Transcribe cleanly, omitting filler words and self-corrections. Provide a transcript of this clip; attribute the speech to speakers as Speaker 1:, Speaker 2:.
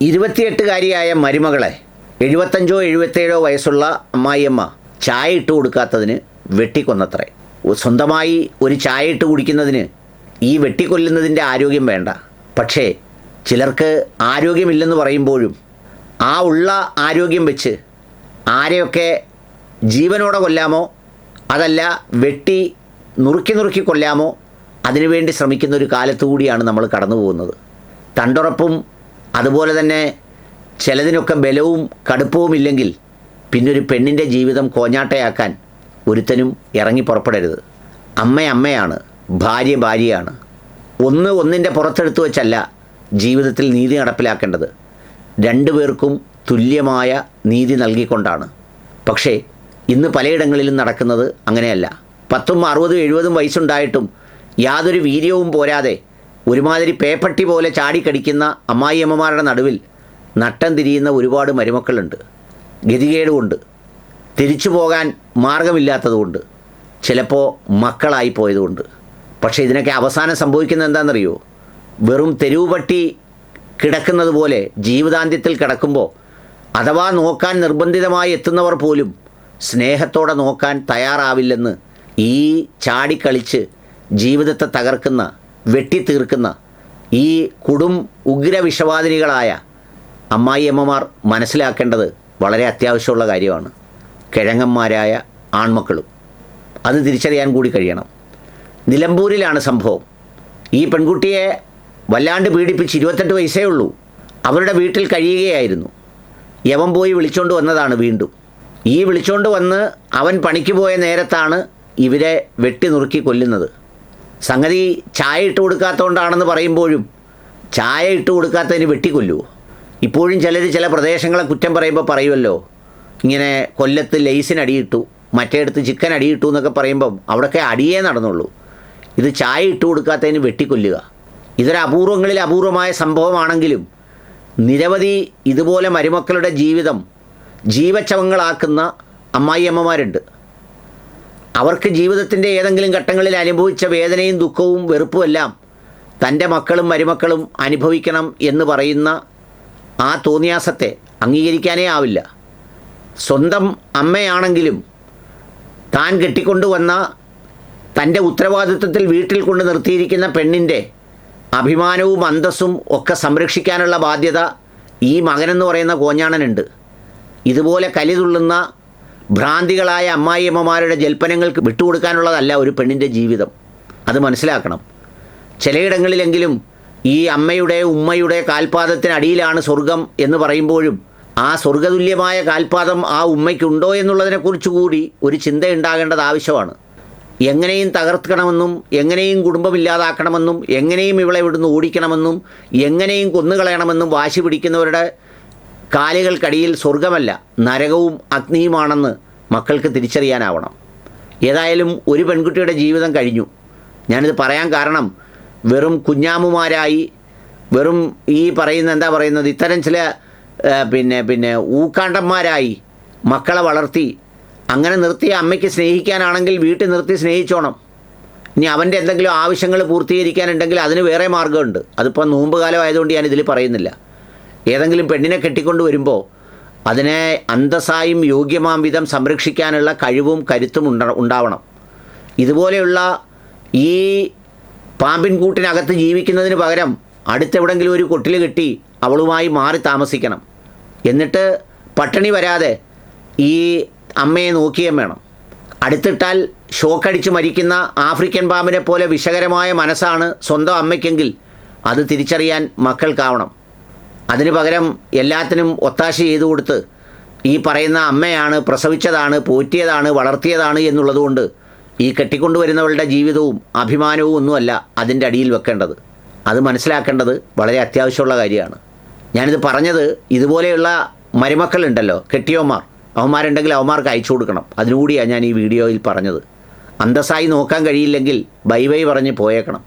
Speaker 1: 28കാരിയായ മരുമകളെ 75-77 വയസ്സുള്ള അമ്മായിയമ്മ ചായ ഇട്ട് കൊടുക്കാത്തതിന് വെട്ടിക്കൊന്നത്രേ. സ്വന്തമായി ഒരു ചായ ഇട്ട് കുടിക്കുന്നതിന് ഈ വെട്ടിക്കൊല്ലുന്നതിൻ്റെ ആരോഗ്യം വേണ്ട. പക്ഷേ ചിലർക്ക് ആരോഗ്യമില്ലെന്ന് പറയുമ്പോഴും ആ ഉള്ള ആരോഗ്യം വെച്ച് ആരെയൊക്കെ ജീവനോടെ കൊല്ലാമോ അതല്ല വെട്ടി നുറുക്കി കൊല്ലാമോ അതിനുവേണ്ടി ശ്രമിക്കുന്ന ഒരു കാലത്തുകൂടിയാണ് നമ്മൾ കടന്നു പോകുന്നത്. തണ്ടുറപ്പും അതുപോലെ തന്നെ ചിലതിനൊക്കെ ബലവും കടുപ്പവും ഇല്ലെങ്കിൽ പിന്നൊരു പെണ്ണിൻ്റെ ജീവിതം കോഞ്ഞാട്ടയാക്കാൻ ഒരുത്തനും ഇറങ്ങി പുറപ്പെടരുത്. അമ്മയാണ്, ഭാര്യ ഭാര്യയാണ്. ഒന്നിൻ്റെ പുറത്തെടുത്ത് വെച്ചല്ല ജീവിതത്തിൽ നീതി നടപ്പിലാക്കേണ്ടത്. രണ്ടുപേർക്കും തുല്യമായ നീതി നൽകിക്കൊണ്ടാണ്. പക്ഷേ ഇന്ന് പലയിടങ്ങളിലും നടക്കുന്നത് അങ്ങനെയല്ല. 10, 60, 70 വയസ്സുണ്ടായിട്ടും യാതൊരു വീര്യവും പോരാതെ ഒരുമാതിരി പേപ്പട്ടി പോലെ ചാടിക്കടിക്കുന്ന അമ്മായിയമ്മമാരുടെ നടുവിൽ നട്ടം തിരിയുന്ന ഒരുപാട് മരുമക്കളുണ്ട്. ഗതികേടുകൊണ്ട്, തിരിച്ചു പോകാൻ മാർഗമില്ലാത്തതുകൊണ്ട്, ചിലപ്പോൾ മക്കളായി പോയതുകൊണ്ട്. പക്ഷേ ഇതിനൊക്കെ അവസാനം സംഭവിക്കുന്നത് എന്താണെന്നറിയോ? വെറും തെരുവുപട്ടി കിടക്കുന്നത് പോലെ ജീവിതാന്ത്യത്തിൽ കിടക്കുമ്പോൾ അഥവാ നോക്കാൻ നിർബന്ധിതമായി എത്തുന്നവർ പോലും സ്നേഹത്തോടെ നോക്കാൻ തയ്യാറാവില്ലെന്ന് ഈ ചാടിക്കളിച്ച് ജീവിതത്തെ തകർക്കുന്ന, വെട്ടിത്തീർക്കുന്ന ഈ ഉഗ്രവിഷവാദിനികളായ അമ്മായിയമ്മമാർ മനസ്സിലാക്കേണ്ടത് വളരെ അത്യാവശ്യമുള്ള കാര്യമാണ്. കിഴങ്ങന്മാരായ ആൺമക്കളും അത് തിരിച്ചറിയാൻ കൂടി കഴിയണം. നിലമ്പൂരിലാണ് സംഭവം. ഈ പെൺകുട്ടിയെ വല്ലാണ്ട് പീഡിപ്പിച്ച് 28 വയസ്സേ ഉള്ളൂ. അവരുടെ വീട്ടിൽ കഴിയുകയായിരുന്നു. യവൻ പോയി വിളിച്ചുകൊണ്ട് വന്നതാണ് വീണ്ടും. ഈ വിളിച്ചുകൊണ്ട് വന്ന് അവൻ പണിക്ക് പോയ നേരത്താണ് ഇവരെ വെട്ടി നുറുക്കി കൊല്ലുന്നത്. സംഗതി ചായ ഇട്ട് കൊടുക്കാത്തതുകൊണ്ടാണെന്ന് പറയുമ്പോഴും ചായ ഇട്ട് കൊടുക്കാത്തതിന് വെട്ടിക്കൊല്ലുമോ? ഇപ്പോഴും ചില പ്രദേശങ്ങളെ കുറ്റം പറയുമ്പോൾ പറയുമല്ലോ, ഇങ്ങനെ കൊല്ലത്ത് ലെയ്സിന് അടിയിട്ടു, മറ്റേടത്ത് ചിക്കൻ അടിയിട്ടു എന്നൊക്കെ പറയുമ്പം അവിടെയൊക്കെ അടിയേ നടന്നുള്ളൂ. ഇത് ചായ ഇട്ട് കൊടുക്കാത്തതിന് വെട്ടിക്കൊല്ലുക. ഇതൊരു അപൂർവങ്ങളിൽ അപൂർവമായ സംഭവമാണെങ്കിലും നിരവധി ഇതുപോലെ മരുമക്കളുടെ ജീവിതം ജീവച്ഛവങ്ങളാക്കുന്ന അമ്മായിയമ്മമാരുണ്ട്. അവർക്ക് ജീവിതത്തിൻ്റെ ഏതെങ്കിലും ഘട്ടങ്ങളിൽ അനുഭവിച്ച വേദനയും ദുഃഖവും വെറുപ്പുമെല്ലാം തൻ്റെ മക്കളും മരുമക്കളും അനുഭവിക്കണം എന്ന് പറയുന്ന ആ തോന്നിയാസത്തെ അംഗീകരിക്കാനേ ആവില്ല. സ്വന്തം അമ്മയാണെങ്കിലും താൻ കെട്ടിക്കൊണ്ടുവന്ന തൻ്റെ ഉത്തരവാദിത്വത്തിൽ വീട്ടിൽ കൊണ്ട് നിർത്തിയിരിക്കുന്ന പെണ്ണിൻ്റെ അഭിമാനവും അന്തസ്സും ഒക്കെ സംരക്ഷിക്കാനുള്ള ബാധ്യത ഈ മകനെന്ന് പറയുന്ന കോഞ്ഞാണനുണ്ട്. ഇതുപോലെ കലിതുള്ളുന്ന ഭ്രാന്തികളായ അമ്മായിയമ്മമാരുടെ ജൽപ്പനങ്ങൾക്ക് വിട്ടുകൊടുക്കാനുള്ളതല്ല ഒരു പെണ്ണിൻ്റെ ജീവിതം. അത് മനസ്സിലാക്കണം. ചിലയിടങ്ങളിലെങ്കിലും ഈ അമ്മയുടെ ഉമ്മയുടെ കാൽപാദത്തിനടിയിലാണ് സ്വർഗം എന്ന് പറയുമ്പോഴും ആ സ്വർഗതുല്യമായ കാൽപാദം ആ ഉമ്മയ്ക്കുണ്ടോ എന്നുള്ളതിനെക്കുറിച്ച് കൂടി ഒരു ചിന്തയുണ്ടാകേണ്ടത് ആവശ്യമാണ്. എങ്ങനെയും തകർക്കണമെന്നും എങ്ങനെയും കുടുംബമില്ലാതാക്കണമെന്നും എങ്ങനെയും ഇവളെ ഇവിടുന്ന് ഓടിക്കണമെന്നും എങ്ങനെയും കൊന്നുകളയണമെന്നും വാശി പിടിക്കുന്നവരുടെ കാലുകൾക്കടിയിൽ സ്വർഗമല്ല നരകവും അഗ്നിയുമാണെന്ന് മക്കൾക്ക് തിരിച്ചറിയാനാവണം. ഏതായാലും ഒരു പെൺകുട്ടിയുടെ ജീവിതം കഴിഞ്ഞു. ഞാനിത് പറയാൻ കാരണം വെറും കുഞ്ഞാമുമാരായി, വെറും ഈ പറയുന്നത് ഇത്തരം ചില പിന്നെ ഊക്കാണ്ടന്മാരായി മക്കളെ വളർത്തി അങ്ങനെ നിർത്തിയ അമ്മയ്ക്ക് സ്നേഹിക്കാനാണെങ്കിൽ വീട്ടിൽ നിർത്തി സ്നേഹിച്ചോണം. ഇനി അവൻ്റെ എന്തെങ്കിലും ആവശ്യങ്ങൾ പൂർത്തീകരിക്കാനുണ്ടെങ്കിൽ അതിന് വേറെ മാർഗ്ഗമുണ്ട്. അതിപ്പോൾ നോമ്പ് കാലം ആയതുകൊണ്ട് ഞാനിതിൽ പറയുന്നില്ല. ഏതെങ്കിലും പെണ്ണിനെ കെട്ടിക്കൊണ്ട് വരുമ്പോൾ അതിനെ അന്തസ്സായും യോഗ്യമാം വിധം സംരക്ഷിക്കാനുള്ള കഴിവും കരുത്തും ഉണ്ടാവണം. ഇതുപോലെയുള്ള ഈ പാമ്പിൻ കൂട്ടിനകത്ത് ജീവിക്കുന്നതിന് പകരം അടുത്തെവിടെങ്കിലും ഒരു കൊട്ടിൽ കെട്ടി അവളുമായി മാറി താമസിക്കണം. എന്നിട്ട് പട്ടിണി വരാതെ ഈ അമ്മയെ നോക്കിയും വേണം. അടുത്തിട്ടാൽ ഷോക്കടിച്ച് മരിക്കുന്ന ആഫ്രിക്കൻ പാമ്പിനെ പോലെ വിഷകരമായ മനസ്സാണ് സ്വന്തം അമ്മയ്ക്കെങ്കിൽ അത് തിരിച്ചറിയാൻ മക്കൾക്കാവണം. അതിനു പകരം എല്ലാത്തിനും ഒത്താശ ചെയ്തു കൊടുത്ത് ഈ പറയുന്ന അമ്മയാണ്, പ്രസവിച്ചതാണ്, പോറ്റിയതാണ്, വളർത്തിയതാണ് എന്നുള്ളതുകൊണ്ട് ഈ കെട്ടിക്കൊണ്ടുവരുന്നവളുടെ ജീവിതവും അഭിമാനവും ഒന്നുമല്ല അതിൻ്റെ അടിയിൽ വെക്കേണ്ടത്. അത് മനസ്സിലാക്കേണ്ടത് വളരെ അത്യാവശ്യമുള്ള കാര്യമാണ്. ഞാനിത് പറഞ്ഞത് ഇതുപോലെയുള്ള മരുമക്കളുണ്ടല്ലോ, കെട്ടിയോന്മാർ, അവന്മാരുണ്ടെങ്കിൽ അവന്മാർക്ക് അയച്ചു കൊടുക്കണം. അതിനുകൂടിയാണ് ഞാൻ ഈ വീഡിയോയിൽ പറഞ്ഞത്. അന്തസ്സായി നോക്കാൻ കഴിയില്ലെങ്കിൽ ബൈ ബൈ പറഞ്ഞ് പോയേക്കണം.